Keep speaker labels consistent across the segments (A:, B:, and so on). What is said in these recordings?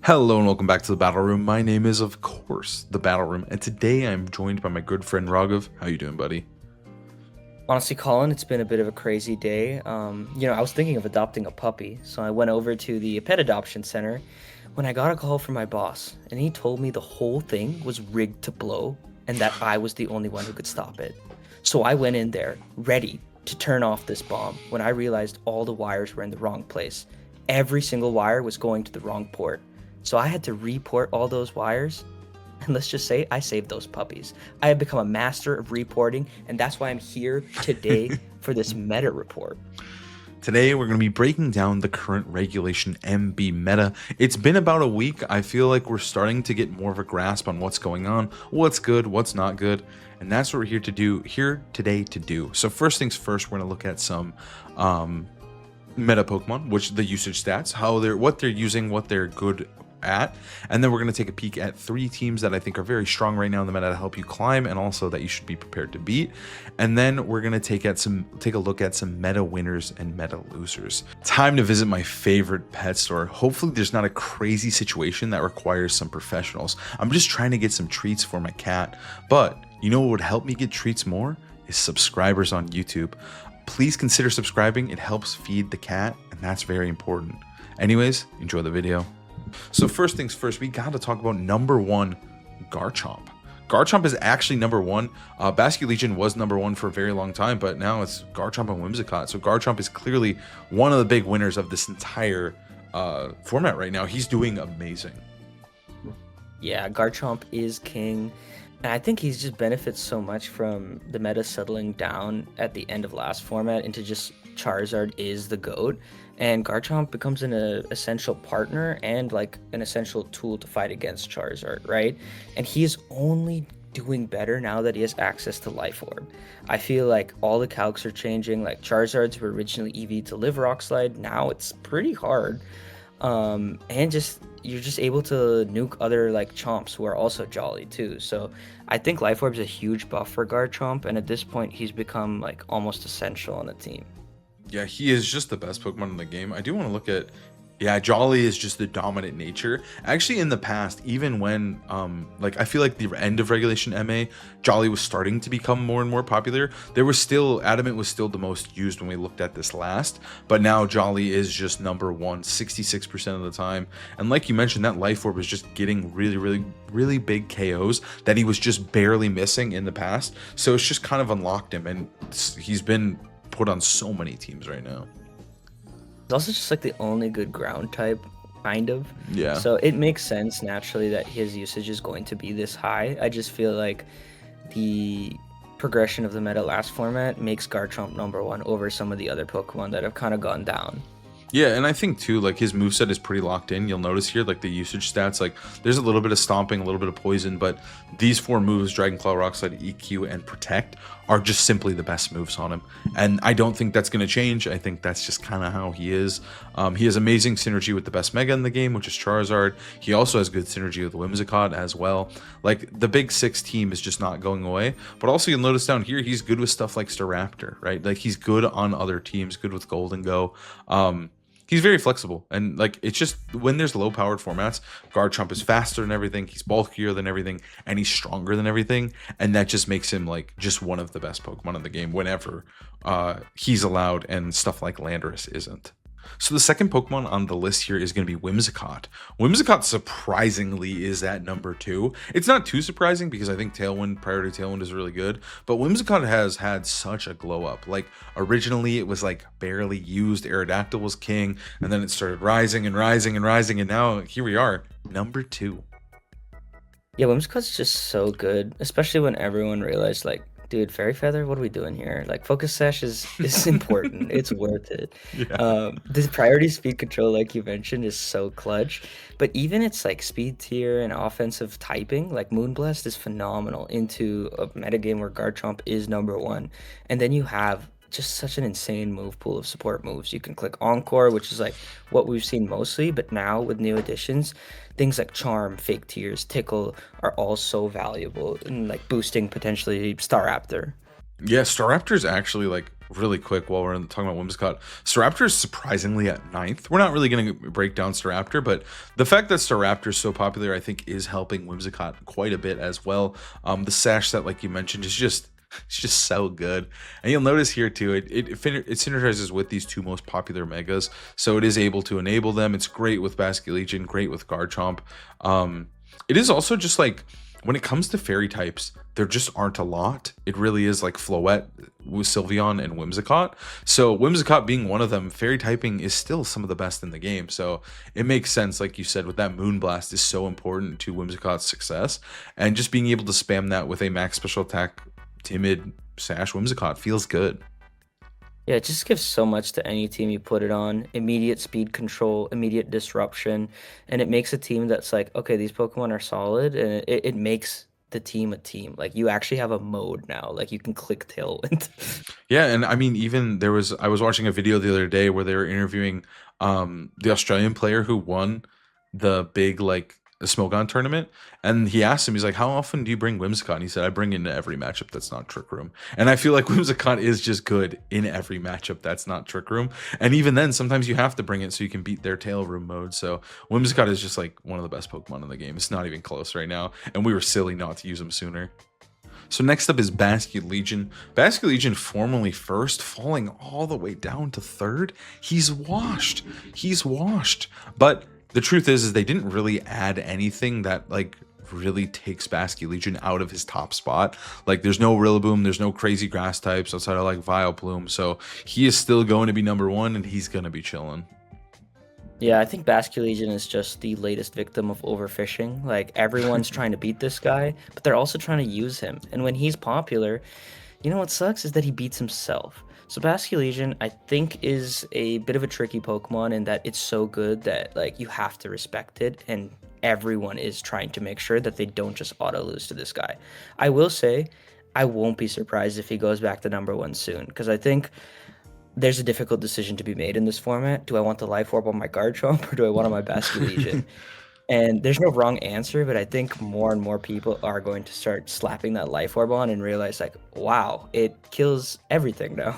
A: Hello and welcome back to the Battle Room. My name is, of course, the Battle Room, and today I'm joined by my good friend Raghav. How you doing, buddy?
B: Honestly, Colin, it's been a bit of a crazy day. I was thinking of adopting a puppy, so I went over to the pet adoption center when I got a call from my boss, and he told me the whole thing was rigged to blow and that I was the only one who could stop it. So I went in there ready to turn off this bomb when I realized all the wires were in the wrong place. Every single wire was going to the wrong port. So I had to report all those wires, and let's just say I saved those puppies. I have become a master of reporting, and that's why I'm here today for this meta report.
A: Today we're going to be breaking down the current Regulation MB meta. It's been about a week. I feel like we're starting to get more of a grasp on what's going on, what's good, what's not good, and that's what we're here today to do. So first things first, we're going to look at some meta Pokemon, which the usage stats, what they're using, what they're good at, and then we're going to take a peek at three teams that I think are very strong right now in the meta to help you climb, and also that you should be prepared to beat. And then we're going to take a look at some meta winners and meta losers. Time to visit my favorite pet store. Hopefully there's not a crazy situation that requires some professionals. I'm just trying to get some treats for my cat, but you know what would help me get treats more is subscribers on YouTube. Please consider subscribing. It helps feed the cat, and that's very important. Anyways, enjoy the video. So first things first, we got to talk about number one, Garchomp. Garchomp is actually number one. Basculegion was number one for a very long time, but now it's Garchomp and Whimsicott. So Garchomp is clearly one of the big winners of this entire format right now. He's doing amazing.
B: Yeah, Garchomp is king. And I think he just benefits so much from the meta settling down at the end of last format into just Charizard is the GOAT. And Garchomp becomes an essential partner and like an essential tool to fight against Charizard, right? And he is only doing better now that he has access to Life Orb. I feel like all the calcs are changing. Like Charizards were originally EV to live Rock Slide. Now it's pretty hard. And just you're just able to nuke other like chomps who are also jolly too. So I think Life Orb's a huge buff for Garchomp, and at this point he's become like almost essential on the team.
A: Yeah, he is just the best Pokemon in the game. I do want to look at, yeah, Jolly is just the dominant nature. Actually, in the past, even when, like, I feel like the end of Regulation MA, Jolly was starting to become more and more popular. There was still, Adamant was still the most used when we looked at this last, but now Jolly is just number one, 66% of the time. And like you mentioned, that Life Orb is just getting really big KOs that he was just barely missing in the past. So it's just kind of unlocked him, and he's been put on so many teams right now.
B: It's also just like the only good ground type, kind of.
A: Yeah.
B: So it makes sense naturally that his usage is going to be this high. I just feel like the progression of the meta last format makes Garchomp number one over some of the other Pokemon that have kind of gone down.
A: Yeah, and I think too, like his moveset is pretty locked in. You'll notice here, like the usage stats, like there's a little bit of stomping, a little bit of poison, but these four moves, Dragon Claw, Rock Slide, EQ, and Protect, are just simply the best moves on him. And I don't think that's going to change. I think that's just kind of how he is. He has amazing synergy with the best Mega in the game, which is Charizard. He also has good synergy with Whimsicott as well. Like the big six team is just not going away. But also you'll notice down here, he's good with stuff like Staraptor, right? Like he's good on other teams, good with Golden Go. He's very flexible, and like it's just when there's low powered formats, Garchomp is faster than everything, he's bulkier than everything, and he's stronger than everything, and that just makes him like just one of the best Pokemon in the game whenever he's allowed, and stuff like Landorus isn't. So the second Pokemon on the list here is going to be Whimsicott. Whimsicott surprisingly is at number two. It's not too surprising because I think Priority Tailwind is really good, but Whimsicott has had such a glow up. Like originally it was like barely used, Aerodactyl was king, and then it started rising and rising and rising, and now here we are, number two.
B: Yeah, Whimsicott's just so good, especially when everyone realized like, dude, Fairy Feather, what are we doing here? Like, Focus Sash is important. It's worth it.
A: Yeah.
B: This priority speed control, like you mentioned, is so clutch. But even its like speed tier and offensive typing, like Moonblast is phenomenal into a metagame where Garchomp is number one. And then you have just such an insane move pool of support moves. You can click Encore, which is like what we've seen mostly, but now with new additions, things like Charm, Fake Tears, Tickle are all so valuable in like boosting potentially Staraptor.
A: Yeah, Staraptor is actually like Really quick while we're talking about Whimsicott, Staraptor is surprisingly at ninth. We're not really going to break down Staraptor, but the fact that Staraptor is so popular, I think, is helping Whimsicott quite a bit as well. The sash set, like you mentioned, is just it's just so good. And you'll notice here too, it synergizes with these two most popular megas, so it is able to enable them. It's great with Basculegion, great with Garchomp. It is also just like, when it comes to fairy types, there just aren't a lot. It really is like Floette, with Sylveon, and Whimsicott. So Whimsicott being one of them, fairy typing is still some of the best in the game. So it makes sense, like you said, with that Moonblast is so important to Whimsicott's success. And just being able to spam that with a max special attack, timid sash Whimsicott feels good.
B: Yeah, it just gives so much to any team you put it on. Immediate speed control, immediate disruption, and it makes a team that's like, okay, these Pokemon are solid, and it makes the team a team. Like you actually have a mode now. Like you can click Tailwind.
A: Yeah, and I mean, even I was watching a video the other day where they were interviewing the Australian player who won the big like Smogon tournament, and he asked him, he's like, how often do you bring Whimsicott? And he said, I bring it into every matchup that's not Trick Room. And I feel like Whimsicott is just good in every matchup that's not Trick Room. And even then, sometimes you have to bring it so you can beat their Tail Room mode. So Whimsicott is just like one of the best Pokemon in the game. It's not even close right now, and we were silly not to use him sooner. So next up is Basculegion. Basculegion formerly first, falling all the way down to third. He's washed. He's washed. But the truth is they didn't really add anything that like really takes Basculegion out of his top spot. Like there's no Rillaboom, there's no crazy grass types outside of like Vileplume. So he is still going to be number one, and he's going to be chilling.
B: Yeah, I think Basculegion is just the latest victim of overfishing. Like everyone's trying to beat this guy, but they're also trying to use him. And when he's popular, you know what sucks is that he beats himself. So Basculegion, I think, is a bit of a tricky Pokemon in that it's so good that like you have to respect it, and everyone is trying to make sure that they don't just auto lose to this guy. I will say, I won't be surprised if he goes back to number one soon, because I think there's a difficult decision to be made in this format. Do I want the Life Orb on my Garchomp, or do I want it on my Basculegion? And there's no wrong answer, but I think more and more people are going to start slapping that Life Orb on and realize, like, wow, it kills everything now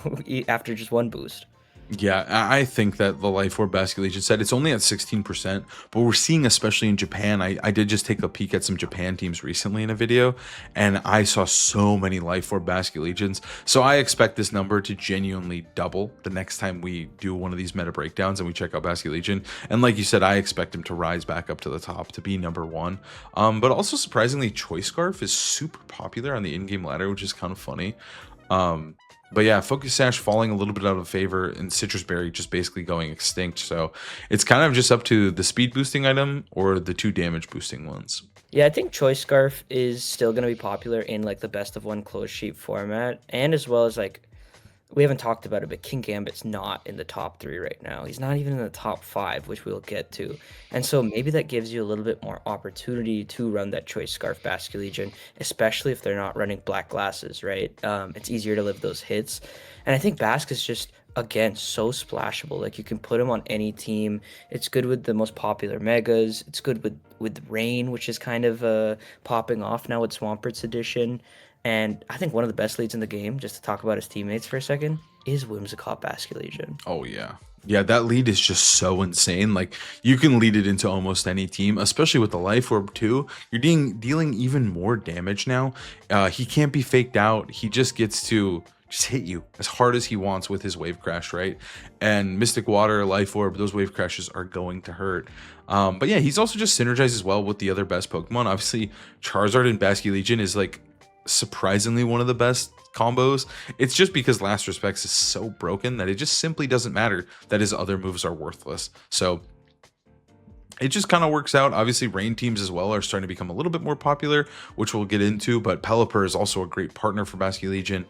B: after just one boost.
A: Yeah, I think that the Life Orb Basculegion said it's only at 16%, but we're seeing, especially in Japan, I did just take a peek at some Japan teams recently in a video, and I saw so many Life Orb Basculegions. So I expect this number to genuinely double the next time we do one of these meta breakdowns and we check out Basculegion. And like you said, I expect him to rise back up to the top to be number one. But also surprisingly, Choice Scarf is super popular on the in-game ladder, which is kind of funny. But yeah, Focus Sash falling a little bit out of favor, and Citrus Berry just basically going extinct. So it's kind of just up to the speed boosting item or the two damage boosting ones.
B: Yeah, I think Choice Scarf is still going to be popular in like the best of one closed sheet format, and as well as like, we haven't talked about it, but King Gambit's not in the top 3 right now. He's not even in the top 5, which we'll get to. And so maybe that gives you a little bit more opportunity to run that Choice Scarf Basculegion, especially if they're not running Black Glasses, right? It's easier to live those hits. And I think Basque is just, again, so splashable. Like you can put him on any team. It's good with the most popular megas. It's good with Rain, which is kind of popping off now with Swampert's edition. And I think one of the best leads in the game, just to talk about his teammates for a second, is Whimsicott Basculegion.
A: Oh yeah. Yeah, that lead is just so insane. Like you can lead it into almost any team, especially with the Life Orb too. You're dealing even more damage now. He can't be faked out. He just gets to just hit you as hard as he wants with his Wave Crash, right? And Mystic Water, Life Orb, those Wave Crashes are going to hurt. But yeah, he's also just synergizes well with the other best Pokemon. Obviously, Charizard and Basculegion is like surprisingly one of the best combos. It's just because Last Respects is so broken that it just simply doesn't matter that his other moves are worthless. So it just kind of works out. Obviously, Rain teams as well are starting to become a little bit more popular, which we'll get into, but Pelipper is also a great partner for Basculegion.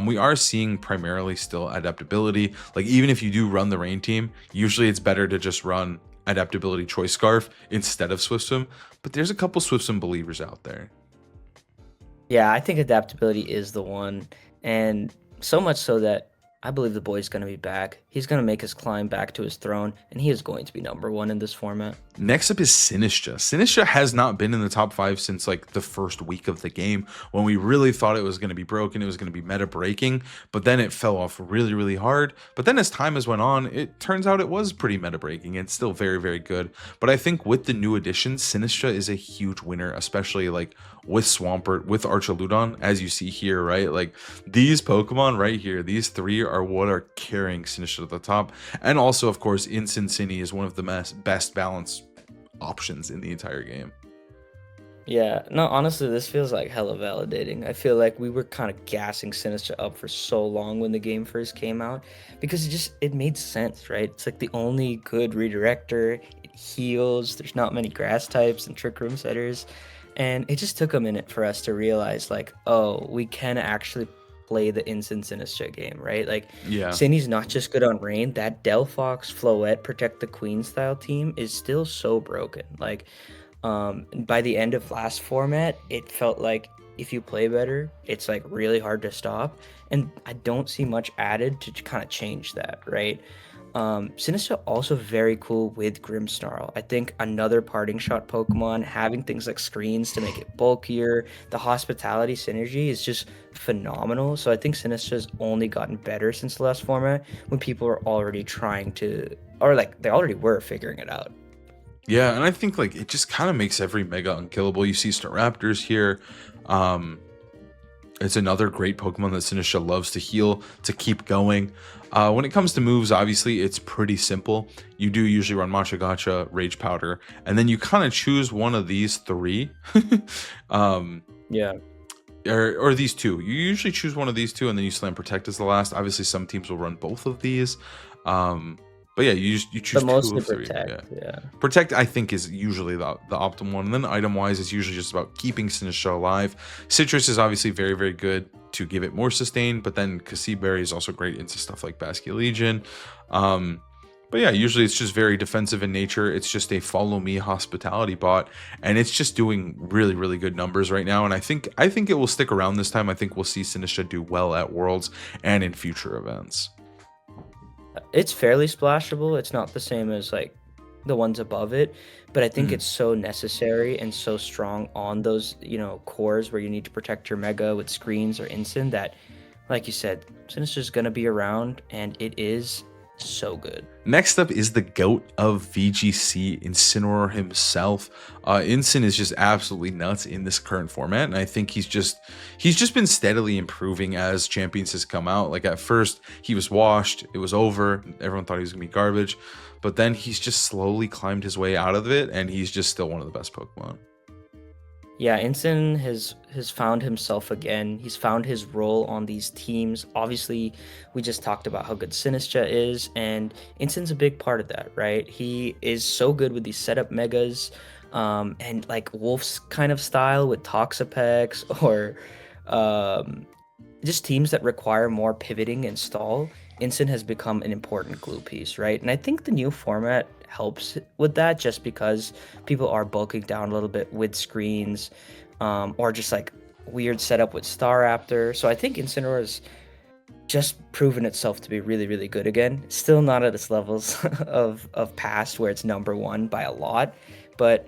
A: We are seeing primarily still adaptability. Like even if you do run the Rain team, usually it's better to just run adaptability Choice Scarf instead of Swift Swim, but there's a couple Swift Swim believers out there.
B: Yeah, I think adaptability is the one, and so much so that I believe the boy's going to be back. He's going to make his climb back to his throne, and he is going to be number one in this format.
A: Next up is Sinistra. Sinistra has not been in the top 5 since like the first week of the game, when we really thought it was going to be broken, it was going to be meta breaking, but then it fell off really, really hard. But then as time has went on, it turns out it was pretty meta breaking. It's still very, very good. But I think with the new additions, Sinistra is a huge winner, especially like with Swampert, with Archaludon, as you see here, right? Like these Pokemon right here, these 3 are what are carrying Sinistra to the top. And also, of course, Incini is one of the best balanced options in the entire game.
B: Yeah, no, honestly, this feels like hella validating. I feel like we were kind of gassing Sinistra up for so long when the game first came out because it made sense, right? It's like the only good redirector. It heals. There's not many grass types and trick room setters, and it just took a minute for us to realize, like, oh, we can actually play the Instant Sinistra game, right? Like,
A: Yeah.
B: Cindy's not just good on rain. That Delphox, Floette, Protect the Queen style team is still so broken. Like, by the end of last format, it felt like if you play better, it's like really hard to stop. And I don't see much added to kind of change that, right? Sinistra also very cool with Grimmsnarl. I think another parting shot Pokemon, having things like screens to make it bulkier, the hospitality synergy is just phenomenal. So I think Sinistra's only gotten better since the last format when people were already trying to, or like they already were figuring it out.
A: Yeah, and I think like it just kind of makes every mega unkillable. You see Staraptors here. It's another great Pokemon that Sinistra loves to heal, to keep going. When it comes to moves, obviously it's pretty simple. You do usually run Matcha Gotcha, Rage Powder, and then you kind of choose one of these 3.
B: Yeah.
A: Or these 2. You usually choose one of these 2, and then you Slam Protect as the last. Obviously, some teams will run both of these. But yeah, you choose
B: But
A: 2
B: mostly
A: of 3.
B: Protect, yeah.
A: Protect, I think, is usually the optimal one. And then item-wise, it's usually just about keeping Sinistra alive. Citrus is obviously very, very good to give it more sustain, but then Cassie Berry is also great into stuff like Basculegion. But yeah, usually it's just very defensive in nature. It's just a follow me hospitality bot, and it's just doing really, really good numbers right now. And I think it will stick around this time. I think we'll see Sinistra do well at Worlds and in future events.
B: It's fairly splashable. It's not the same as like the ones above it, but I think it's so necessary and so strong on those, cores where you need to protect your mega with screens or instant that, like you said, Sinistra's gonna be around, and it is so good.
A: Next up is the GOAT of VGC, Incineroar himself. Incin is just absolutely nuts in this current format, and I think he's just been steadily improving as Champions has come out. Like at first, he was washed, it was over, everyone thought he was gonna be garbage, but then he's just slowly climbed his way out of it, and he's just still one of the best Pokemon.
B: Yeah, Instant has found himself again. He's found his role on these teams. Obviously, we just talked about how good Sinistra is, and Instant's a big part of that, right? He is so good with these setup megas, and like Wolf's kind of style with Toxapex, or just teams that require more pivoting and stall. Instant has become an important glue piece, right? And I think the new format helps with that, just because people are bulking down a little bit with screens, or just like weird setup with Staraptor. So I think Incineroar has just proven itself to be really, really good again. Still not at its levels of past, where it's number 1 by a lot, but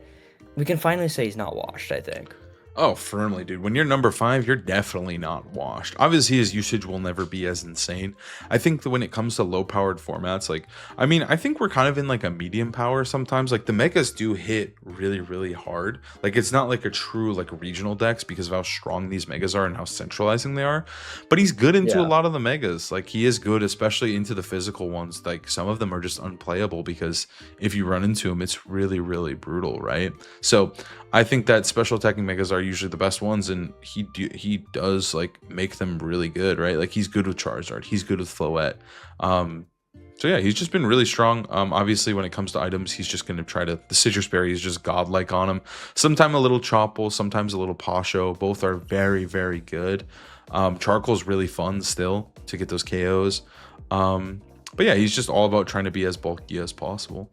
B: we can finally say he's not washed, I think.
A: Oh, firmly, dude. When you're number 5, you're definitely not washed. Obviously, his usage will never be as insane. I think that when it comes to low-powered formats, like, I think we're kind of in like a medium power sometimes. Like the megas do hit really, really hard. Like it's not like a true like regional dex because of how strong these megas are and how centralizing they are. But he's good into a lot of the megas. Like he is good, especially into the physical ones. Like some of them are just unplayable because if you run into him, it's really, really brutal, right? So I think that special attacking megas are usually the best ones, and he does like make them really good, right? Like he's good with Charizard, he's good with Floette. So yeah, he's just been really strong. Obviously when it comes to items, he's just going to try to, the Citrus Berry is just godlike on him. Sometimes a little Chople, sometimes a little Pasho. Both are very, very good. Charcoal's really fun still to get those KOs. But yeah, he's just all about trying to be as bulky as possible.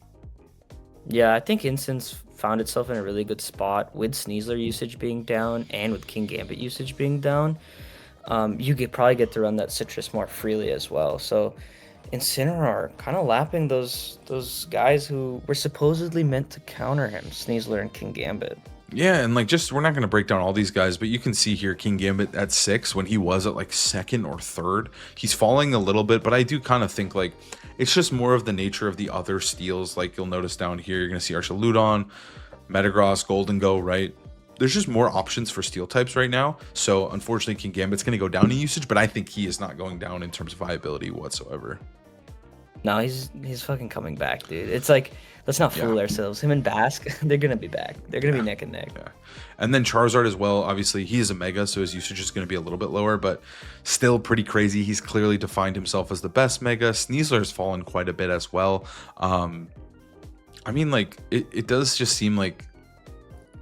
B: Yeah, I think Instance found itself in a really good spot with Sneasler usage being down and with King Gambit usage being down. you could probably get to run that citrus more freely as well. So Incineroar kind of lapping those guys who were supposedly meant to counter him, Sneasler and King Gambit.
A: Yeah, and like just we're not going to break down all these guys, but you can see here King Gambit at 6 when he was at like 2nd or 3rd. He's falling a little bit, but I do kind of think like it's just more of the nature of the other steals. Like you'll notice down here, you're going to see Archaludon, Metagross, Golden Go, right? There's just more options for steel types right now. So unfortunately, King Gambit's going to go down in usage, but I think he is not going down in terms of viability whatsoever.
B: No, he's fucking coming back, dude. It's like, let's not fool ourselves. Him and Basque, they're gonna be back. They're gonna be neck and neck.
A: Yeah. And then Charizard as well. Obviously, he is a mega, so his usage is going to be a little bit lower, but still pretty crazy. He's clearly defined himself as the best mega. Sneasler has fallen quite a bit as well. I mean, like, it does just seem like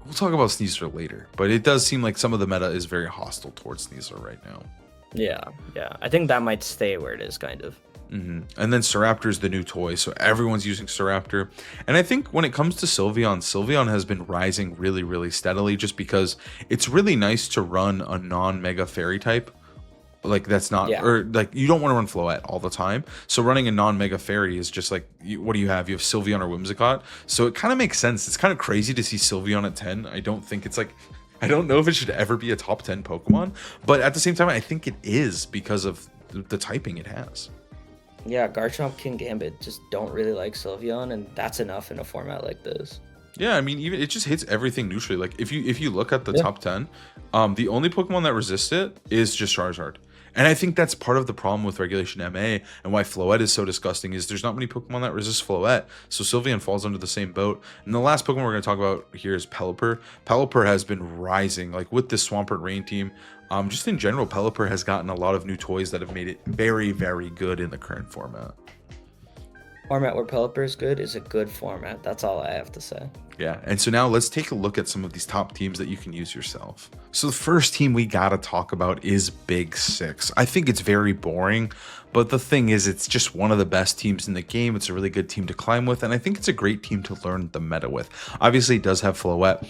A: we'll talk about Sneasler later, but it does seem like some of the meta is very hostile towards Sneasler right now.
B: Yeah. I think that might stay where it is, kind of.
A: And then Staraptor is the new toy, so everyone's using Staraptor. And I think when it comes to Sylveon has been rising really, really steadily just because it's really nice to run a non-mega fairy type. Like that's not, or like you don't want to run Floette all the time. So running a non-mega fairy is just like, what do you have? You have Sylveon or Whimsicott. So it kind of makes sense. It's kind of crazy to see Sylveon at 10. I don't think it's like, I don't know if it should ever be a top 10 Pokemon, but at the same time, I think it is because of the typing it has.
B: Yeah, Garchomp, King Gambit just don't really like Sylveon, and that's enough in a format like this.
A: Yeah, I mean, even it just hits everything neutrally. Like if you look at the top 10, the only Pokemon that resists it is just Charizard. And I think that's part of the problem with Regulation MA and why Floette is so disgusting is there's not many Pokemon that resist Floette. So Sylveon falls under the same boat. And the last Pokemon we're going to talk about here is Pelipper. Pelipper has been rising, like with this Swampert Rain team. Just in general, Pelipper has gotten a lot of new toys that have made it very, very good in the current format.
B: Format where Pelipper is good is a good format. That's all I have to say.
A: Yeah, and so now let's take a look at some of these top teams that you can use yourself. So the first team we gotta talk about is Big Six. I think it's very boring, but the thing is it's just one of the best teams in the game. It's a really good team to climb with, and I think it's a great team to learn the meta with. Obviously, it does have Floette.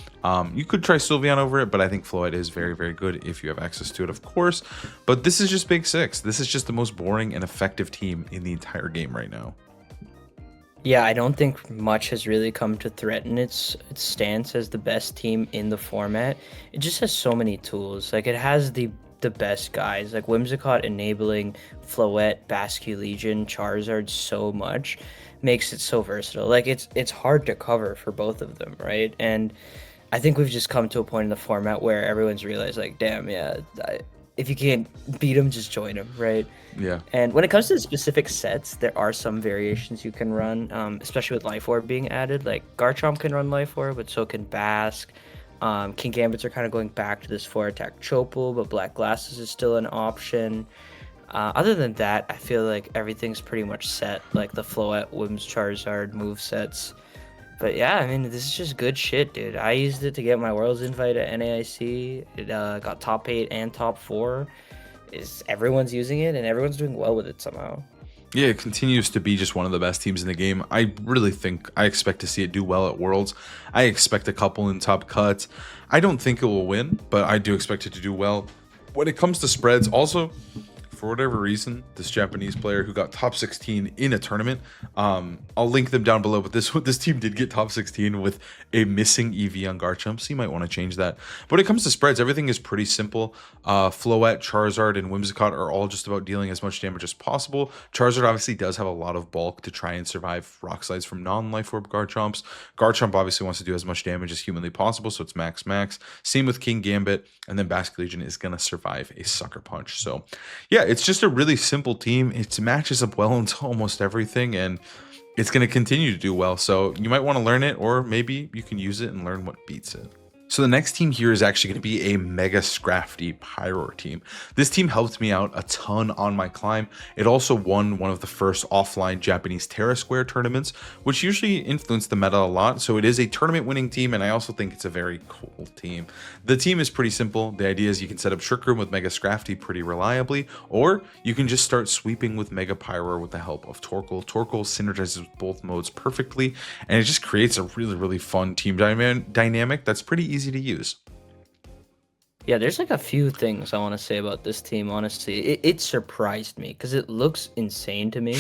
A: You could try Sylveon over it, but I think Floette is very, very good if you have access to it, of course. But this is just Big Six. This is just the most boring and effective team in the entire game right now.
B: Yeah, I don't think much has really come to threaten its stance as the best team in the format. It just has so many tools. Like it has the best guys, like Whimsicott enabling Floette, Basculegion, Charizard so much makes it so versatile. Like it's hard to cover for both of them, right? And I think we've just come to a point in the format where everyone's realized like, damn, yeah, if you can't beat them, just join them, right?
A: Yeah.
B: And when it comes to the specific sets, there are some variations you can run, especially with Life Orb being added. Like Garchomp can run Life Orb, but so can Basque. King Gambits are kind of going back to this 4-attack Chopal, but Black Glasses is still an option. Other than that, I feel like everything's pretty much set, like the Floette, Wims, Charizard move sets. But yeah, I mean, this is just good shit, dude. I used it to get my Worlds invite at NAIC. It got top 8 and top 4. Everyone's using it, and everyone's doing well with it somehow.
A: Yeah, it continues to be just one of the best teams in the game. I really think I expect to see it do well at Worlds. I expect a couple in top cuts. I don't think it will win, but I do expect it to do well. When it comes to spreads, also, for whatever reason, this Japanese player who got top 16 in a tournament, I'll link them down below, but this team did get top 16 with a missing EV on Garchomp, so you might want to change that. But when it comes to spreads, everything is pretty simple. Floette, Charizard, and Whimsicott are all just about dealing as much damage as possible. Charizard obviously does have a lot of bulk to try and survive Rock Slides from non-Life Orb Garchomps. Garchomp obviously wants to do as much damage as humanly possible, so it's max. Same with King Gambit, and then Basculegion is going to survive a Sucker Punch. So yeah, it's just a really simple team. It matches up well into almost everything, and it's going to continue to do well. So you might want to learn it, or maybe you can use it and learn what beats it. So the next team here is actually going to be a Mega Scrafty Pyroar team. This team helped me out a ton on my climb. It also won one of the first offline Japanese Terra Square tournaments, which usually influenced the meta a lot. So it is a tournament winning team, and I also think it's a very cool team. The team is pretty simple. The idea is you can set up Trick Room with Mega Scrafty pretty reliably, or you can just start sweeping with Mega Pyroar with the help of Torkoal. Torkoal synergizes with both modes perfectly, and it just creates a really, really fun team dynamic that's pretty easy to use.
B: Yeah, there's like a few things I want to say about this team. Honestly, it surprised me because it looks insane to me,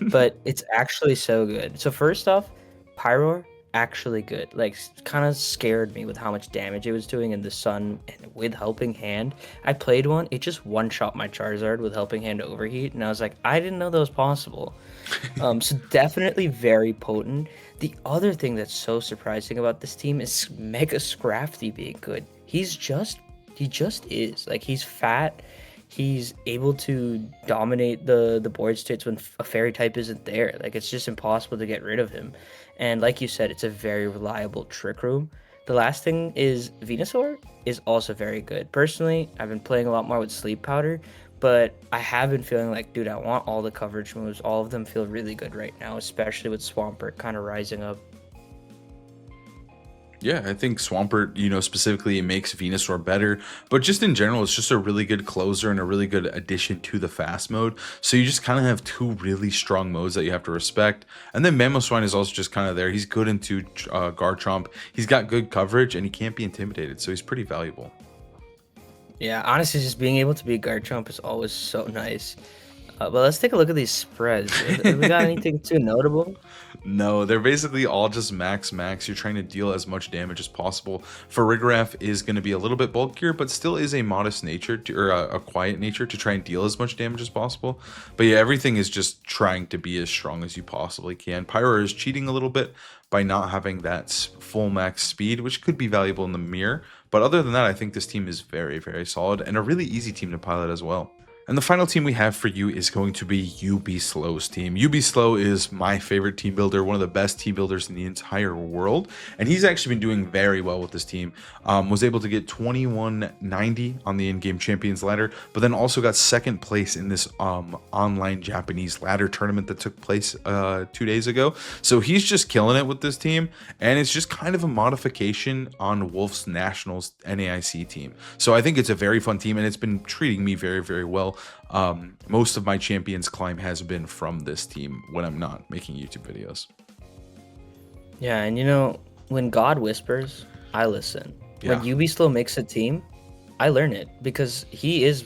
B: but it's actually so good. So first off, Pyroar actually good. Like kind of scared me with how much damage it was doing in the sun and with Helping Hand. I played one, it just one shot my Charizard with Helping Hand to overheat, and I was like, I didn't know that was possible. So definitely very potent. The other thing that's so surprising about this team is Mega Scrafty being good. He just is. Like he's fat. He's able to dominate the board states when a fairy type isn't there. Like it's just impossible to get rid of him. And like you said, it's a very reliable trick room. The last thing is Venusaur is also very good. Personally, I've been playing a lot more with Sleep Powder, but I have been feeling like, dude, I want all the coverage moves. All of them feel really good right now, especially with Swampert kind of rising up.
A: Yeah, I think Swampert, specifically it makes Venusaur better, but just in general, it's just a really good closer and a really good addition to the fast mode. So you just kind of have two really strong modes that you have to respect. And then Mamoswine is also just kind of there. He's good into Garchomp. He's got good coverage and he can't be intimidated, so he's pretty valuable.
B: Yeah, honestly, just being able to beat Garchomp is always so nice. But let's take a look at these spreads. Have we got anything too notable?
A: No, they're basically all just max. You're trying to deal as much damage as possible. Farigiraf is going to be a little bit bulkier, but still is a modest nature or a quiet nature to try and deal as much damage as possible. But yeah, everything is just trying to be as strong as you possibly can. Pyro is cheating a little bit by not having that full max speed, which could be valuable in the mirror. But other than that, I think this team is very, very solid and a really easy team to pilot as well. And the final team we have for you is going to be UB Slow's team. UB Slow is my favorite team builder, one of the best team builders in the entire world. And he's actually been doing very well with this team. Was able to get 2190 on the in-game champions ladder, but then also got second place in this online Japanese ladder tournament that took place 2 days ago. So he's just killing it with this team. And it's just kind of a modification on Wolf's Nationals NAIC team. So I think it's a very fun team and it's been treating me very, very well. Most of my champions climb has been from this team when I'm not making YouTube videos.
B: Yeah, and when God whispers, I listen.
A: Yeah.
B: When Ubislow makes a team, I learn it because he is,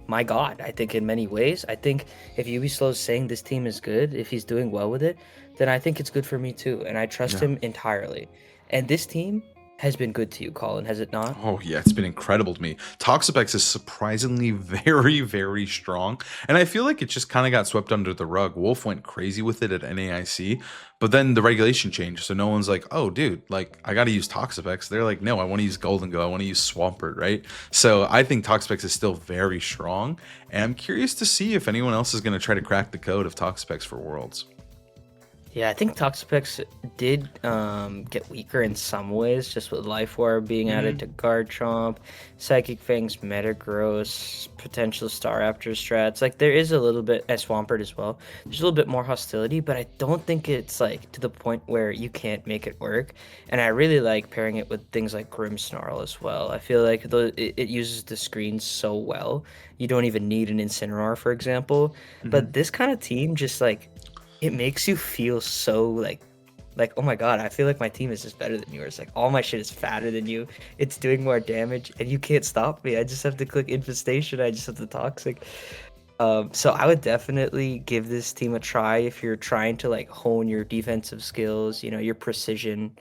B: my God. I think in many ways. I think if Ubislow is saying this team is good, if he's doing well with it, then I think it's good for me too, and I trust him entirely. And this team has been good to you, Colin, has it not?
A: Oh yeah, it's been incredible to me. Toxapex is surprisingly very, very strong, and I feel like it just kind of got swept under the rug. Wolf went crazy with it at NAIC, but then the regulation changed, so no one's like, oh dude, like I gotta use Toxapex. They're like, no, I want to use Golden Go, I want to use Swampert, right? So I think Toxapex is still very strong, and I'm curious to see if anyone else is going to try to crack the code of Toxapex for Worlds.
B: Yeah, I think Toxapex did get weaker in some ways, just with Life Orb being added to Garchomp, Psychic Fangs, Metagross, potential Staraptor strats. Like, there is a little bit, as Swampert as well, there's a little bit more hostility, but I don't think it's, like, to the point where you can't make it work. And I really like pairing it with things like Grimmsnarl as well. I feel like it uses the screen so well. You don't even need an Incineroar, for example. But this kind of team just, like, it makes you feel so like oh my God, I feel like my team is just better than yours. Like all my shit is fatter than you. It's doing more damage and you can't stop me. I just have to click Infestation. I just have to Toxic. So I would definitely give this team a try if you're trying to like hone your defensive skills, your precision.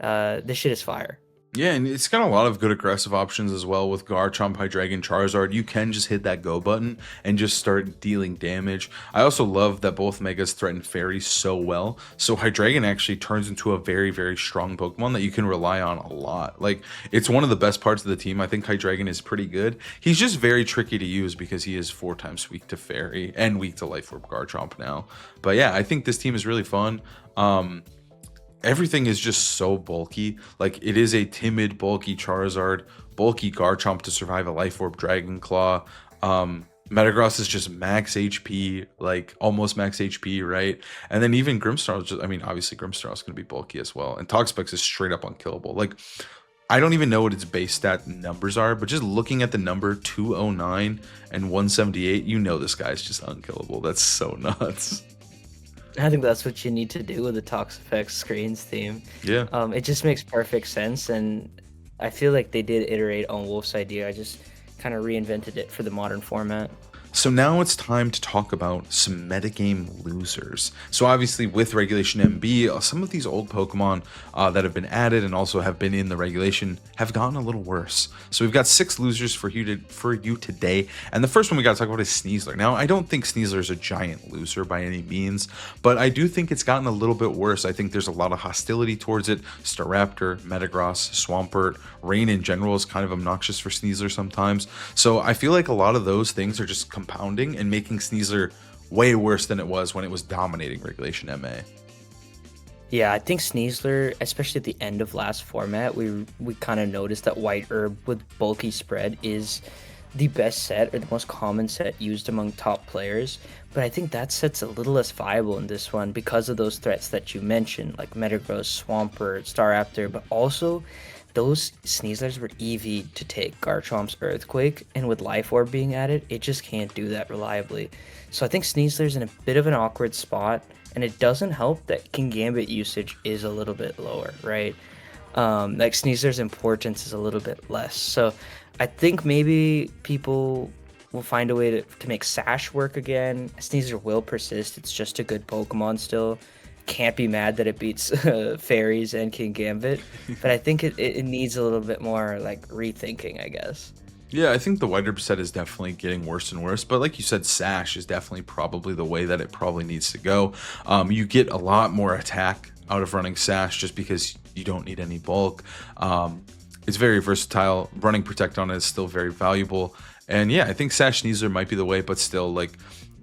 B: This shit is fire.
A: Yeah, and it's got a lot of good aggressive options as well with Garchomp, Hydreigon, Charizard. You can just hit that go button and just start dealing damage. I also love that both Megas threaten Fairies so well. So Hydreigon actually turns into a very, very strong Pokemon that you can rely on a lot. Like, it's one of the best parts of the team. I think Hydreigon is pretty good. He's just very tricky to use because he is 4 times weak to Fairy and weak to Life Orb Garchomp now. But yeah, I think this team is really fun. Everything is just so bulky. Like, it is a timid, bulky Charizard, bulky Garchomp to survive a Life Orb Dragon Claw. Metagross is just max HP, like almost max HP, right? And then even Grimmsnarl is just, I mean, obviously Grimmsnarl is going to be bulky as well. And Toxapex is straight up unkillable. Like, I don't even know what its base stat numbers are, but just looking at the number 209 and 178, you know this guy's just unkillable. That's so nuts.
B: I think that's what you need to do with the Toxapex screens team.
A: Yeah.
B: It just makes perfect sense, and I feel like they did iterate on Wolf's idea. I just kind of reinvented it for the modern format.
A: So now it's time to talk about some metagame losers. So obviously with Regulation MB, some of these old Pokemon that have been added and also have been in the regulation have gotten a little worse. So we've got 6 losers for you today. And the first one we got to talk about is Sneasler. Now, I don't think Sneasler is a giant loser by any means, but I do think it's gotten a little bit worse. I think there's a lot of hostility towards it. Staraptor, Metagross, Swampert, Rain in general is kind of obnoxious for Sneasler sometimes. So I feel like a lot of those things are just compounding and making Sneasler way worse than it was when it was dominating Regulation MA.
B: Yeah, I think Sneasler, especially at the end of last format, we kind of noticed that White Herb with bulky spread is the best set or the most common set used among top players. But I think that set's a little less viable in this one because of those threats that you mentioned, like Metagross, Swampert, Staraptor, but also those Sneaslers were easy to take Garchomp's Earthquake, and with Life Orb being added, it just can't do that reliably. So I think Sneasler's in a bit of an awkward spot, and it doesn't help that King Gambit usage is a little bit lower, right? Like Sneasler's importance is a little bit less. So I think maybe people will find a way to make Sash work again. Sneasler will persist. It's just a good Pokemon still. Can't be mad that it beats Fairies and King Gambit, but I think it needs a little bit more like rethinking, I guess.
A: Yeah, I think the White Herb set is definitely getting worse and worse, but like you said, Sash is definitely probably the way that it probably needs to go. You get a lot more attack out of running Sash just because you don't need any bulk. It's very versatile. Running Protect on it is still very valuable. And yeah, I think Sash Sneasler might be the way, but still, like,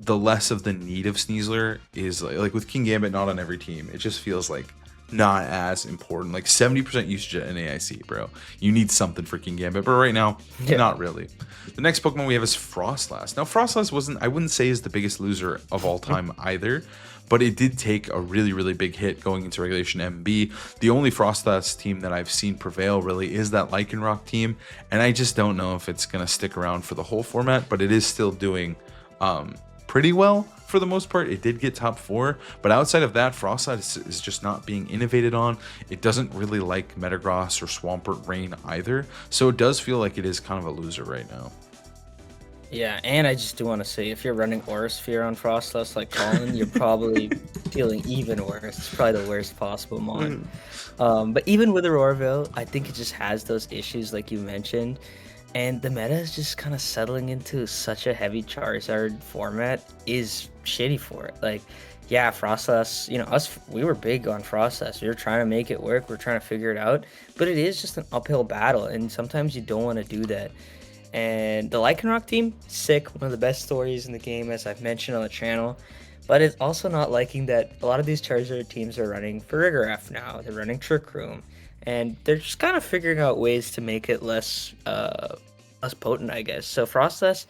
A: the less of the need of Sneasler is like with King Gambit not on every team. It just feels like not as important. Like 70% usage at NAIC, bro. You need something for King Gambit, but right now, not really. The next Pokemon we have is Frostlass. Now, Frostlass I wouldn't say is the biggest loser of all time either, but it did take a really, really big hit going into Regulation MB. The only Frostlass team that I've seen prevail really is that Lycanroc team, and I just don't know if it's going to stick around for the whole format, but it is still doing pretty well for the most part. It did get top 4, but outside of that, Frostlass is just not being innovated on. It doesn't really like Metagross or Swampert Rain either, so it does feel like it is kind of a loser right now.
B: Yeah, and I just do want to say, if you're running Aura Sphere on Frostlass like Colin, you're probably feeling even worse. It's probably the worst possible mon. But even with Auroraville, I think it just has those issues like you mentioned. And the meta is just kind of settling into such a heavy Charizard format is shitty for it. Like, yeah, Frostlass, we were big on Frostlass. We were trying to make it work. We're trying to figure it out. But it is just an uphill battle, and sometimes you don't want to do that. And the Lycanroc team, sick. One of the best stories in the game, as I've mentioned on the channel. But it's also not liking that a lot of these Charizard teams are running Farigiraf now. They're running Trick Room. And they're just kind of figuring out ways to make it less potent, I guess. So Frostlass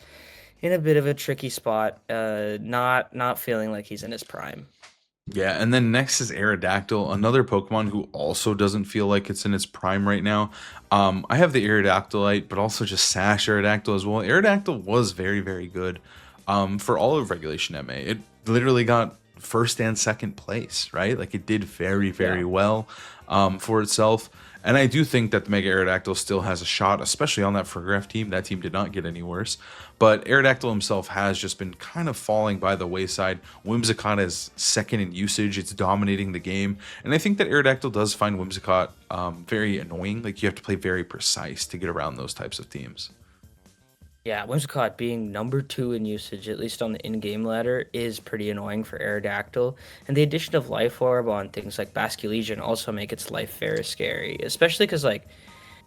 B: in a bit of a tricky spot, not feeling like he's in his prime.
A: Yeah, and then next is Aerodactyl, another Pokemon who also doesn't feel like it's in its prime right now. I have the Aerodactylite, but also just Sash Aerodactyl as well. Aerodactyl was very, very good for all of Regulation MA. It literally got first and second place, right? Like it did very, very well for itself. And I do think that the Mega Aerodactyl still has a shot, especially on that Farigiraf team. That team did not get any worse. But Aerodactyl himself has just been kind of falling by the wayside. Whimsicott is second in usage. It's dominating the game. And I think that Aerodactyl does find Whimsicott very annoying. Like you have to play very precise to get around those types of teams.
B: Yeah, Whimsicott being number 2 in usage, at least on the in-game ladder, is pretty annoying for Aerodactyl. And the addition of Life Orb on things like Basculegion also make its life very scary, especially because, like,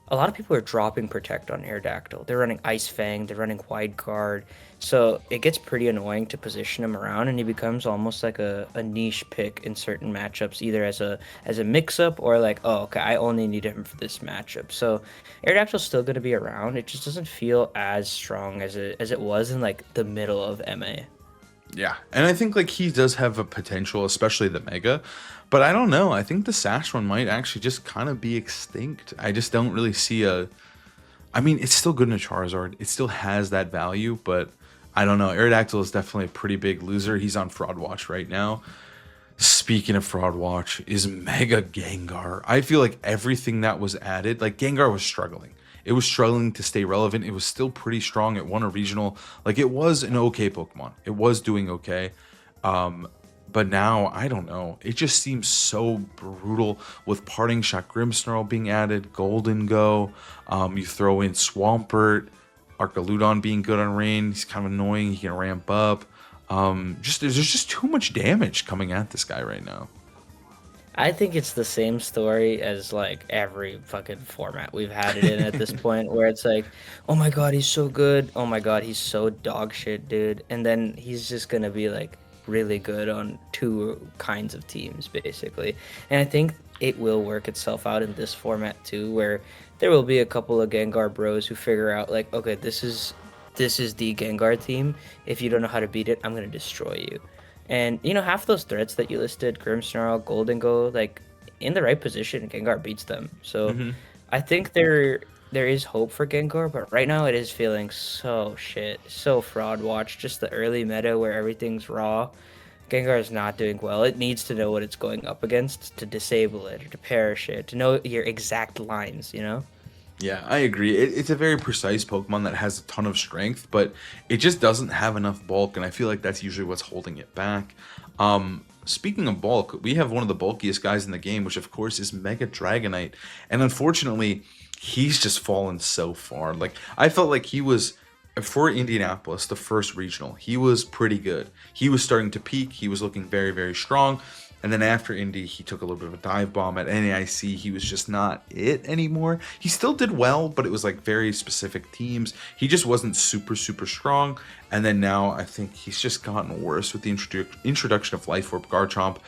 B: a lot of people are dropping Protect on Aerodactyl. They're running Ice Fang, they're running Wide Guard, so it gets pretty annoying to position him around, and he becomes almost like a niche pick in certain matchups, either as a mix-up or like, oh, okay, I only need him for this matchup. So Aerodactyl's still going to be around. It just doesn't feel as strong as it was in like the middle of MA.
A: Yeah, and I think like he does have a potential, especially the Mega, but I don't know. I think the Sash one might actually just kind of be extinct. I just don't really see I mean, it's still good in a Charizard. It still has that value, but I don't know. Aerodactyl is definitely a pretty big loser. He's on Fraud Watch right now. Speaking of Fraud Watch, is Mega Gengar. I feel like everything that was added, like Gengar was struggling. It was struggling to stay relevant. It was still pretty strong. It won a regional. Like it was an okay Pokemon. It was doing okay. Um, but now I don't know. It just seems so brutal with Parting Shot Grimmsnarl being added, Golden Go. You throw in Swampert, Archaludon being good on rain. He's kind of annoying. He can ramp up. Just there's just too much damage coming at this guy right now.
B: I think it's the same story as like every fucking format we've had it in at this point, where it's like, oh my god, he's so good. Oh my god, he's so dog shit, dude. And then he's just gonna be like really good on two kinds of teams, basically. And I think it will work itself out in this format too, where there will be a couple of Gengar bros who figure out like, okay, this is the Gengar team. If you don't know how to beat it, I'm gonna destroy you. And half those threats that you listed, Grimmsnarl, Golden Go, like in the right position, Gengar beats them. So
A: Hmm.
B: I think there is hope for Gengar, but right now it is feeling so shit, so fraud watch. Just the early meta where everything's raw. Gengar is not doing well. It needs to know what it's going up against to disable it or to perish it, to know your exact lines.
A: Yeah, I agree. It's a very precise Pokemon that has a ton of strength, but it just doesn't have enough bulk, and I feel like that's usually what's holding it back. Speaking of bulk, we have one of the bulkiest guys in the game, which of course is Mega Dragonite, and unfortunately, he's just fallen so far. Like I felt like he was for Indianapolis, the first regional, he was pretty good. He was starting to peak. He was looking very, very strong. And then after Indy, he took a little bit of a dive bomb at NAIC. He was just not it anymore. He still did well, but it was like very specific teams. He just wasn't super, super strong. And then now I think he's just gotten worse with the introduction of Life Orb Garchomp.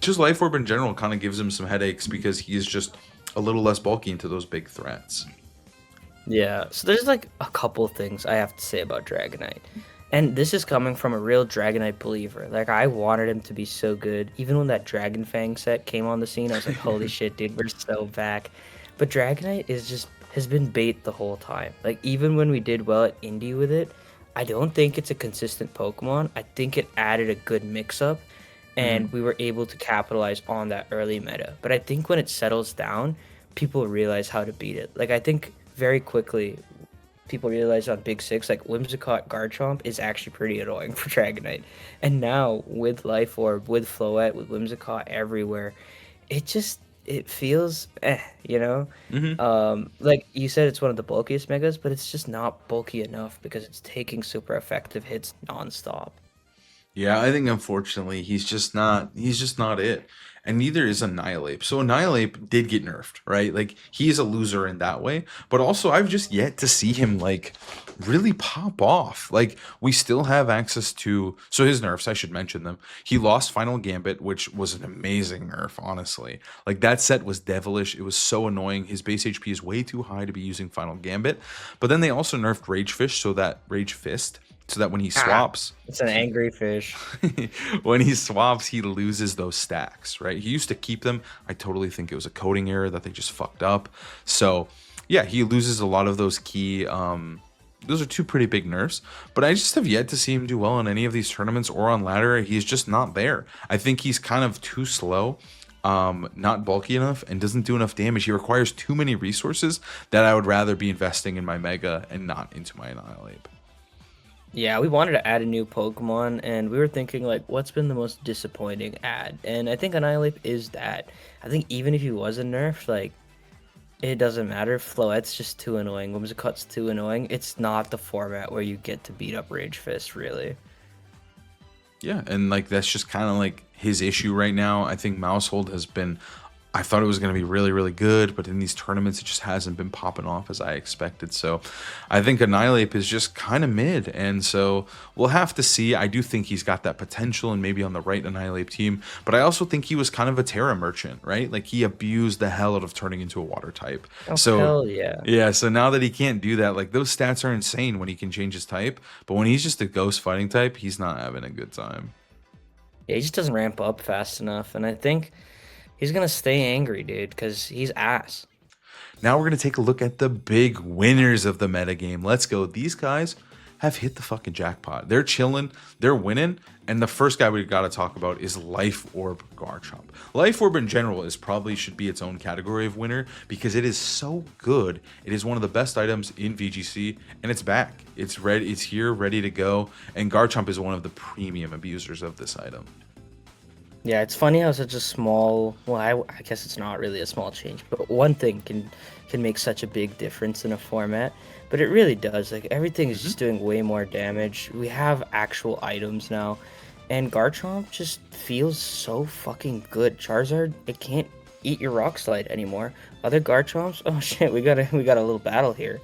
A: Just Life Orb in general kind of gives him some headaches because he is just a little less bulky into those big threats.
B: Yeah, so there's like a couple things I have to say about Dragonite. And this is coming from a real Dragonite believer. Like, I wanted him to be so good. Even when that Dragon Fang set came on the scene, I was like, holy shit, dude, we're so back. But Dragonite has been bait the whole time. Like, even when we did well at Indy with it, I don't think it's a consistent Pokemon. I think it added a good mix-up,
A: Hmm.
B: and we were able to capitalize on that early meta. But I think when it settles down, people realize how to beat it. Like, I think very quickly people realize on Big Six, like Whimsicott Garchomp is actually pretty annoying for Dragonite. And now with Life Orb, with Floette, with Whimsicott everywhere, it feels
A: Hmm.
B: like you said, it's one of the bulkiest megas, but it's just not bulky enough because it's taking super effective hits nonstop.
A: Yeah, I think unfortunately he's just not it. And neither is Annihilate. So Annihilate did get nerfed, right? Like he is a loser in that way, but also I've just yet to see him like really pop off. Like we still have access to so his nerfs, I should mention them. He lost Final Gambit, which was an amazing nerf, honestly. Like that set was devilish. It was so annoying. His base HP is way too high to be using Final Gambit. But then they also nerfed Rage Fish Rage Fist so that when he
B: Ah,
A: swaps
B: it's an angry fish.
A: when he swaps, he loses those stacks, right? He used to keep them. I totally think it was a coding error that they just fucked up. So, yeah, he loses a lot of those key. Those are two pretty big nerfs, but I just have yet to see him do well in any of these tournaments or on ladder. He's just not there. I think he's kind of too slow, not bulky enough, and doesn't do enough damage. He requires too many resources that I would rather be investing in my Mega and not into my Annihilate.
B: Yeah, we wanted to add a new Pokemon, and we were thinking, like, what's been the most disappointing ad? And I think Annihilate is that. I think even if he wasn't nerfed, like, it doesn't matter. Floette's just too annoying. Whimsicott's too annoying. It's not the format where you get to beat up Rage Fist, really.
A: Yeah, and like that's just kind of like his issue right now. I think Mousehold has been I thought it was going to be really, really good, but in these tournaments, it just hasn't been popping off as I expected. So I think Annihilate is just kind of mid. And so we'll have to see. I do think he's got that potential and maybe on the right Annihilate team. But I also think he was kind of a Terra merchant, right? Like he abused the hell out of turning into a water type.
B: Oh,
A: So
B: hell yeah.
A: yeah, so now that he can't do that, like those stats are insane when he can change his type. But when he's just a ghost fighting type, he's not having a good time.
B: Yeah, he just doesn't ramp up fast enough. And I think he's going to stay angry, dude, because he's ass.
A: Now we're going to take a look at the big winners of the metagame. Let's go. These guys have hit the fucking jackpot. They're chilling, they're winning, and the first guy we got to talk about is Life Orb Garchomp. Life Orb in general is probably should be its own category of winner because it is so good. It is one of the best items in VGC, and it's back. It's ready. It's here, ready to go. And Garchomp is one of the premium abusers of this item.
B: Yeah, it's funny how such a small, well, I guess it's not really a small change, but one thing can make such a big difference in a format. But it really does. Like everything is just doing way more damage. We have actual items now, and Garchomp just feels so fucking good. Charizard, it can't eat your Rock Slide anymore. Other Garchomps, oh shit, we got a little battle here.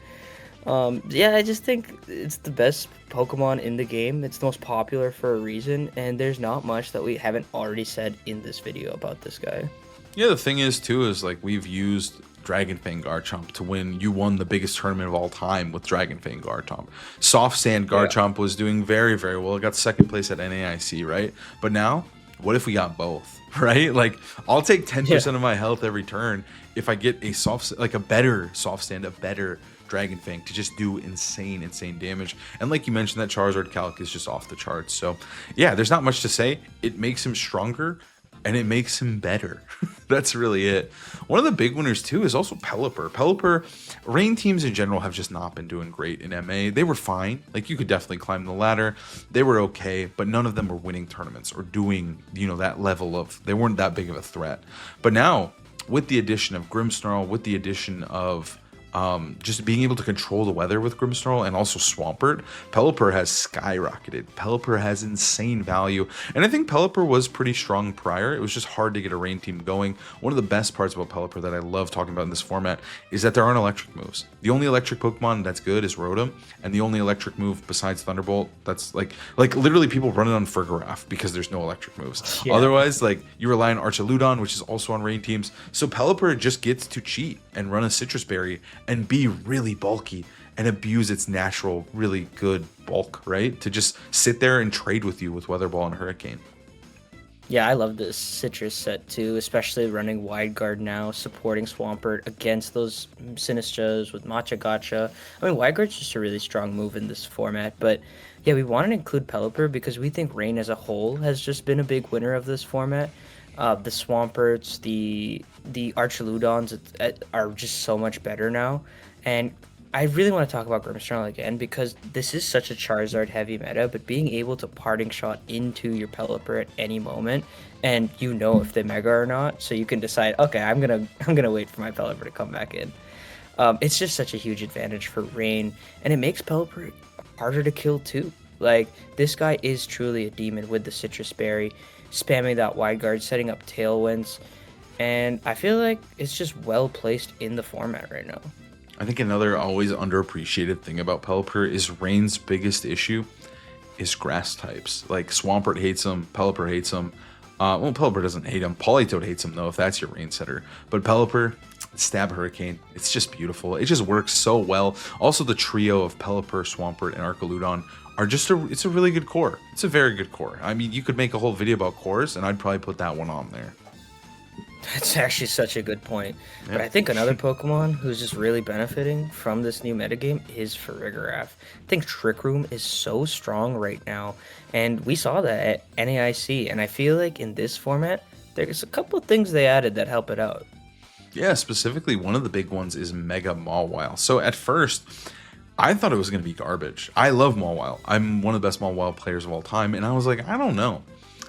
B: Yeah, I just think it's the best Pokemon in the game. It's the most popular for a reason, and there's not much that we haven't already said in this video about this guy.
A: Yeah, the thing is too is like we've used Dragonfang Garchomp to win. You won the biggest tournament of all time with Dragonfang Garchomp. Soft Sand Garchomp was doing very, very well. It got second place at NAIC, right? But now, what if we got both, right? Like, I'll take 10% of my health every turn if I get a like a better Soft Sand, a better Dragonfang to just do insane damage. And like you mentioned, that Charizard calc is just off the charts. So yeah, there's not much to say. It makes him stronger and it makes him better. That's really it. One of the big winners too is also Pelipper. Rain teams in general have just not been doing great in MA. They were fine. Like you could definitely climb the ladder. They were okay, but none of them were winning tournaments or doing, that level of, they weren't that big of a threat. But now with the addition of Grimmsnarl, with the addition of just being able to control the weather with Grimmsnarl and also Swampert, Pelipper has skyrocketed. Pelipper has insane value, and I think Pelipper was pretty strong prior. It was just hard to get a rain team going. One of the best parts about Pelipper that I love talking about in this format is that there aren't electric moves. The only electric Pokemon that's good is Rotom, and the only electric move besides Thunderbolt that's like literally people run it on Fergaraf because there's no electric moves. Yeah. Otherwise, like you rely on Archaludon, which is also on rain teams. So Pelipper just gets to cheat and run a Citrus Berry and be really bulky and abuse its natural, really good bulk, right? To just sit there and trade with you with Weather Ball and Hurricane.
B: Yeah, I love this Citrus set too, especially running Wide Guard now, supporting Swampert against those Sinistras with Matcha Gotcha. I mean, Wide Guard's just a really strong move in this format, but yeah, we wanted to include Pelipper because we think Rain as a whole has just been a big winner of this format. The Swamperts, the Archaludons are just so much better now. And I really want to talk about Grimmsnarl again because this is such a Charizard heavy meta, but being able to parting shot into your Pelipper at any moment, and if they mega or not, so you can decide, okay, I'm gonna wait for my Pelipper to come back in. It's just such a huge advantage for Rain, and it makes Pelipper harder to kill too. Like, this guy is truly a demon with the Citrus Berry, spamming that Wide Guard, setting up Tailwinds, and I feel like it's just well placed in the format right now.
A: I think another always underappreciated thing about Pelipper is Rain's biggest issue is grass types. Like Swampert hates him, Pelipper hates him. Well, Pelipper doesn't hate him. Politoed hates him though, if that's your rain setter. But Pelipper, Stab Hurricane, it's just beautiful. It just works so well. Also, the trio of Pelipper, Swampert, and Archaludon are just it's a really good core. It's a very good core. I mean, you could make a whole video about cores, and I'd probably put that one on there.
B: That's actually such a good point. Yep. But I think another Pokemon who's just really benefiting from this new metagame is Farigiraf. I think Trick Room is so strong right now, and we saw that at NAIC, and I feel like in this format, there's a couple of things they added that help it out.
A: Yeah, specifically one of the big ones is Mega Mawile. So at first, I thought it was going to be garbage. I love Mawile. I'm one of the best Mawile players of all time, and I was like, I don't know.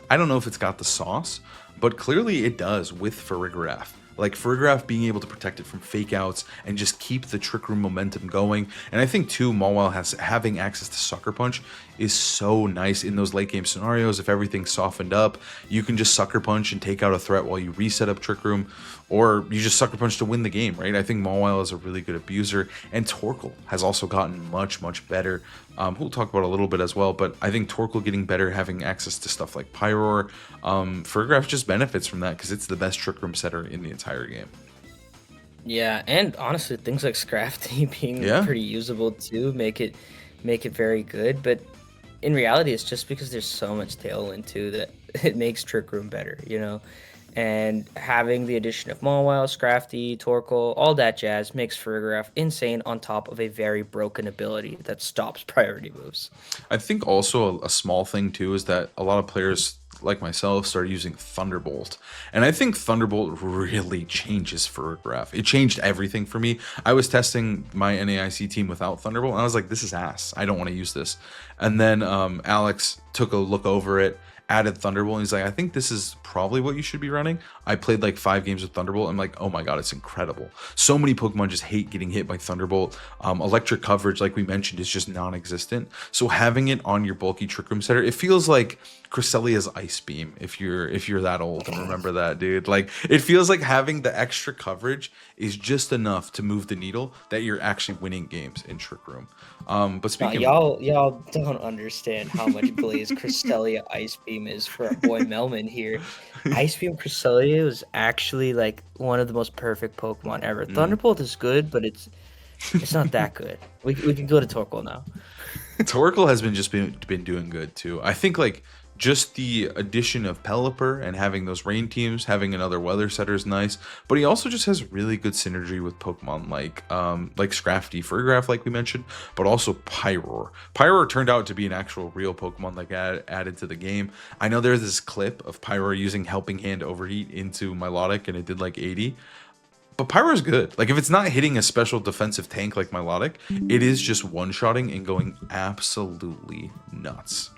A: I don't know if it's got the sauce, but clearly it does with Farigiraf. Like Farigiraf being able to protect it from fake outs and just keep the Trick Room momentum going. And I think too, Mawile having access to Sucker Punch is so nice in those late game scenarios. If everything's softened up, you can just Sucker Punch and take out a threat while you reset up Trick Room, or you just Sucker Punch to win the game, right? I think Mawile is a really good abuser, and Torkoal has also gotten much, much better. We'll talk about a little bit as well, but I think Torkoal getting better, having access to stuff like Pyroar, Farigiraf just benefits from that because it's the best Trick Room setter in the entire game.
B: Yeah, and honestly, things like Scrafty being pretty usable too make it very good. But in reality, it's just because there's so much Tailwind too that it makes Trick Room better, And having the addition of Mawile, Scrafty, Torkoal, all that jazz makes Farigiraf insane on top of a very broken ability that stops priority moves.
A: I think also a small thing too is that a lot of players like myself started using Thunderbolt. And I think Thunderbolt really changes for a graph. It changed everything for me. I was testing my NAIC team without Thunderbolt and I was like, this is ass. I don't want to use this. And then Alex took a look over it, added Thunderbolt, and he's like, I think this is probably what you should be running. I played like 5 games with Thunderbolt. I'm like, oh my god, it's incredible. So many Pokemon just hate getting hit by Thunderbolt. Electric coverage, like we mentioned, is just non-existent. So having it on your bulky Trick Room setter, it feels like Cresselia's Ice Beam, if you're that old and remember that, dude. Like, it feels like having the extra coverage is just enough to move the needle that you're actually winning games in Trick Room. But
B: No,
A: speaking
B: y'all don't understand how much Blaze Cresselia Ice Beam is for our boy Melman here. Ice Beam Cresselia was actually like one of the most perfect Pokemon ever. Thunderbolt is good, but it's not that good. We can go to Torkoal now.
A: Torkoal has been doing good too. I think like just the addition of Pelipper and having those rain teams, having another weather setter is nice. But he also just has really good synergy with Pokemon like Scrafty, Farigiraf, like we mentioned, but also Pyroar. Pyroar turned out to be an actual real Pokemon like added to the game. I know there's this clip of Pyroar using Helping Hand Overheat into Milotic and it did like 80. But Pyroar's good. Like, if it's not hitting a special defensive tank like Milotic, it is just one-shotting and going absolutely nuts.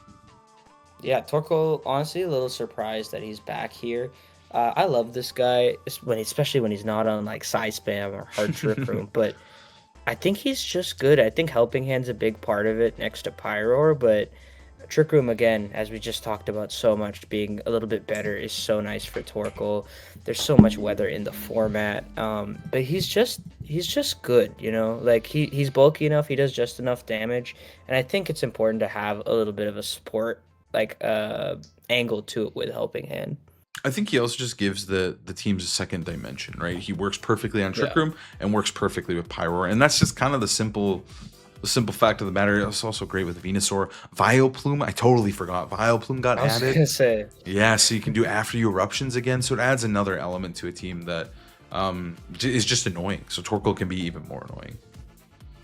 B: Yeah, Torkoal, honestly, a little surprised that he's back here. I love this guy, especially when he's not on like Psy Spam or Hard Trick Room, but I think he's just good. I think Helping Hand's a big part of it next to Pyroar, but Trick Room, again, as we just talked about so much, being a little bit better is so nice for Torkoal. There's so much weather in the format, but he's just good, you know? Like, he's bulky enough, he does just enough damage, and I think it's important to have a little bit of a support like angle to it with Helping Hand.
A: I think he also just gives the teams a second dimension, right? He works perfectly on Trick Room and works perfectly with Pyroar, and that's just kind of the simple fact of the matter. It's also great with Venusaur. Vileplume, I totally forgot. Vileplume got
B: I was
A: added.
B: gonna say,
A: Yeah, so you can do after you eruptions again. So it adds another element to a team that is just annoying. So Torkoal can be even more annoying.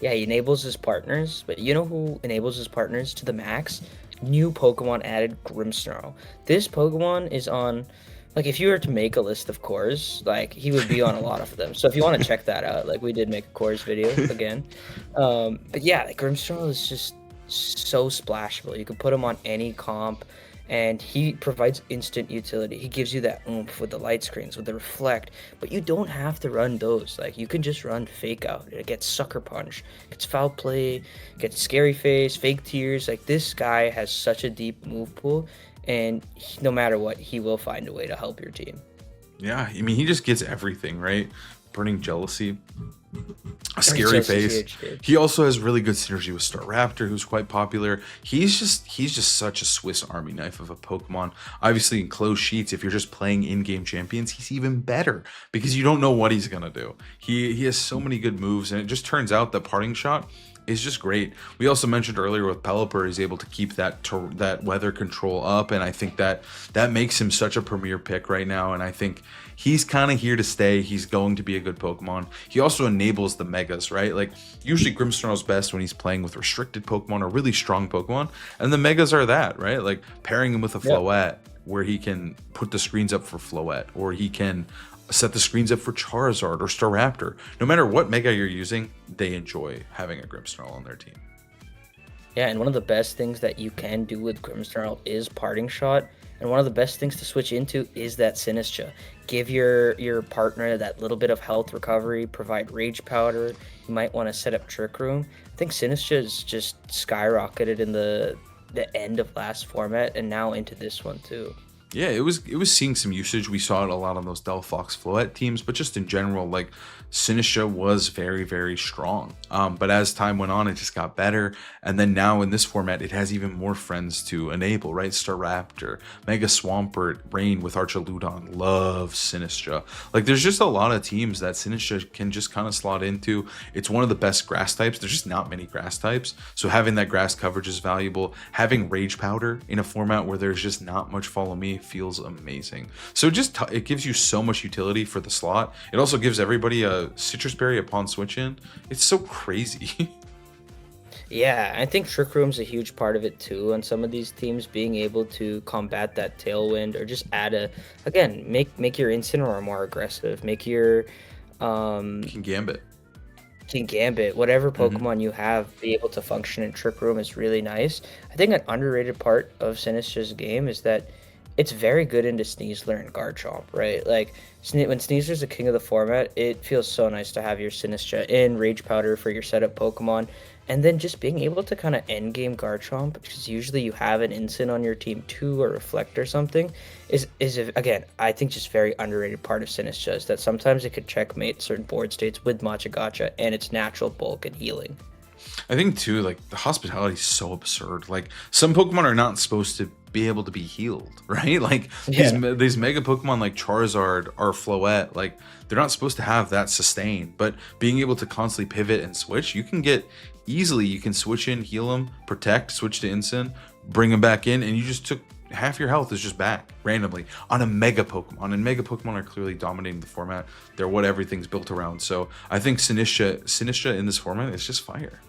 B: yeah, he enables his partners, but you know who enables his partners to the max? New Pokemon added, Grimmsnarl. This Pokemon is on, like, if you were to make a list of cores, like, he would be on a lot of them. So if you want to check that out, like, we did make a cores video again. But yeah, like, Grimmsnarl is just so splashable. You can put him on any comp, and he provides instant utility. He gives you that oomph with the light screens, with the reflect, but you don't have to run those. Like, you can just run Fake Out. It gets Sucker Punch, gets Foul Play, gets Scary Face, Fake Tears. Like, this guy has such a deep move pool, and no matter what, he will find a way to help your team.
A: Yeah, I mean, he just gets everything, right? Burning Jealousy, a
B: Scary
A: Scary
B: Face is
A: Face.
B: huge, dude.
A: He also has really good synergy with Staraptor, who's quite popular. He's just such a Swiss Army knife of a Pokemon. Obviously, in closed sheets, if you're just playing in-game champions, he's even better because you don't know what he's gonna do. He has so many good moves, and it just turns out that Parting Shot is just great. We also mentioned earlier with Pelipper, he's able to keep that weather control up, and I think that makes him such a premier pick right now. And I think he's kind of here to stay. He's going to be a good Pokemon. He also enables the Megas, right? Like, usually Grimmsnarl's best when he's playing with restricted Pokemon or really strong Pokemon, and the Megas are that, right? Like, pairing him with a Floette, where he can put the screens up for Floette, or he can set the screens up for Charizard or Staraptor. No matter what Mega you're using, they enjoy having a Grimmsnarl on their team.
B: Yeah, and one of the best things that you can do with Grimmsnarl is Parting Shot, and one of the best things to switch into is that Sinistcha. Give your partner that little bit of health recovery, provide Rage Powder. You might want to set up Trick Room. I think Sinistcha is just skyrocketed in the end of last format and now into this one too.
A: Yeah, it was seeing some usage. We saw it a lot on those Delphox Floette teams, but just in general, like, Sinistcha was very, very strong. But as time went on, it just got better. And then now in this format, it has even more friends to enable, right? Staraptor, Mega Swampert, Rain with Archaludon, loves Sinistcha. Like, there's just a lot of teams that Sinistcha can just kind of slot into. It's one of the best grass types. There's just not many grass types. So having that grass coverage is valuable. Having Rage Powder in a format where there's just not much Follow Me feels amazing. So it gives you so much utility for the slot. It also gives everybody a Citrus Berry upon switch in. It's so crazy.
B: Yeah, I think Trick Room's a huge part of it too. On some of these teams, being able to combat that tailwind or just add a, again, make your Incineroar more aggressive, make your
A: King Gambit.
B: King Gambit, whatever
A: Hmm.
B: Pokemon you have, be able to function in Trick Room is really nice. I think an underrated part of Sinistra's game is that it's very good into Sneasler and Garchomp, right? Like when Sneasler's the king of the format, it feels so nice to have your Sinistra in Rage Powder for your setup Pokemon, and then just being able to kind of end game Garchomp because usually you have an Incin on your team too or Reflect or something again, I think just very underrated part of Sinistra is that sometimes it could checkmate certain board states with Matcha Gotcha and its natural bulk and healing.
A: I think too, like the hospitality is so absurd. Like some Pokemon are not supposed to be able to be healed, right? Like
B: Yeah.
A: these mega Pokemon like Charizard or Floette, like they're not supposed to have that sustain. But being able to constantly pivot and switch, you can get easily. You can switch in, heal them, protect, switch to Incin, bring them back in, and you just took half your health is just back randomly on a mega Pokemon. And mega Pokemon are clearly dominating the format. They're what everything's built around. So I think Sinistra in this format is just fire.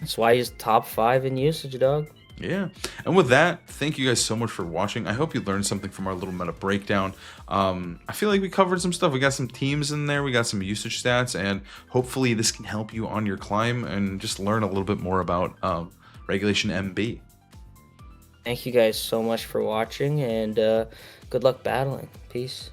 B: That's why he's top 5 in usage, dog.
A: Yeah. And with that, thank you guys so much for watching. I hope you learned something from our little meta breakdown. I feel like we covered some stuff. We got some teams in there. We got some usage stats. And hopefully this can help you on your climb and just learn a little bit more about Regulation MB.
B: Thank you guys so much for watching, and good luck battling. Peace.